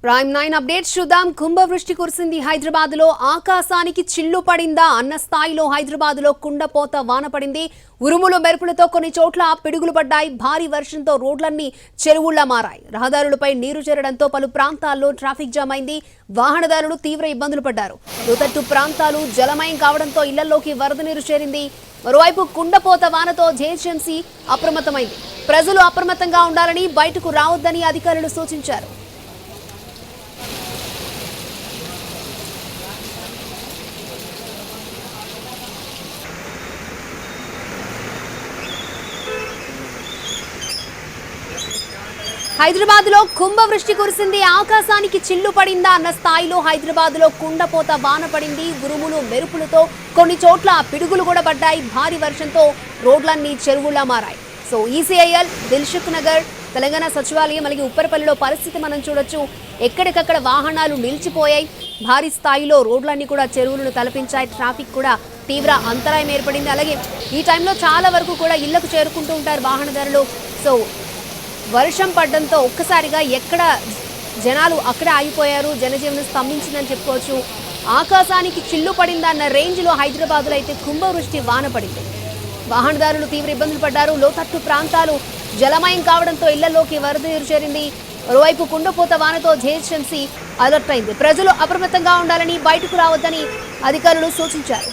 Prime 9 updates చూద్దాం. కుంభవృష్టి కురిసింది హైదరాబాద్ లో. ఆకాశానికి చిల్లు పడిందా అన్న స్థాయిలో హైదరాబాద్ లో కుండపోత వాన పడింది. ఉరుములు మెరుపులతో కొన్ని చోట్ల పిడుగులు పడ్డాయి. భారీ వర్షంతో రోడ్లన్నీ చెరువుల్లా మారాయి. రహదారులపై నీరు చేరడంతో పలు ప్రాంతాల్లో ట్రాఫిక్ జామ్ అయింది. వాహనదారులు తీవ్ర ఇబ్బందులు పడ్డారు. లోతట్టు ప్రాంతాలు జలమయం కావడంతో ఇళ్లలోకి వరద నీరు చేరింది. మరోవైపు కుండపోత వానతో జీహెచ్ఎంసీ అప్రమత్తమైంది. ప్రజలు అప్రమత్తంగా ఉండాలని, బయటకు రావద్దని అధికారులు సూచించారు. హైదరాబాద్ లో కుంభవృష్టి కురిసింది. ఆకాశానికి చిల్లు పడిందా అన్న స్థాయిలో హైదరాబాద్ లో కుండపోత వాన పడింది. ఉరుములు మెరుపులతో కొన్ని చోట్ల పిడుగులు కూడా పడ్డాయి. భారీ వర్షంతో రోడ్లన్నీ చెరువులా మారాయి. సో ఈసీఐఎల్, దిల్సుఖ్ నగర్, తెలంగాణ సచివాలయం అలాగే ఉప్పరపల్లిలో పరిస్థితి మనం చూడొచ్చు. ఎక్కడికక్కడ వాహనాలు నిలిచిపోయాయి. భారీ స్థాయిలో రోడ్లన్నీ కూడా చెరువులను తలపించాయి. ట్రాఫిక్ కూడా తీవ్ర అంతరాయం ఏర్పడింది. అలాగే ఈ టైంలో చాలా వరకు కూడా ఇళ్లకు చేరుకుంటూ ఉంటారు వాహనదారులు. సో వర్షం పడడంతో ఒక్కసారిగా ఎక్కడ జనాలు అక్కడే ఆగిపోయారు. జనజీవనం స్తంభించిందని చెప్పుకోవచ్చు. ఆకాశానికి చిల్లు పడిందా అన్న రేంజ్లో హైదరాబాద్లో అయితే కుంభవృష్టి వాన పడింది. వాహనదారులు తీవ్ర ఇబ్బందులు పడ్డారు. లోతట్టు ప్రాంతాలు జలమయం కావడంతో ఇళ్లలోకి వరద నీరు చేరింది. మరోవైపు కుండపోత వానతో జీహెచ్ఎంసీ అలర్ట్ అయింది. ప్రజలు అప్రమత్తంగా ఉండాలని, బయటకు రావద్దని అధికారులు సూచించారు.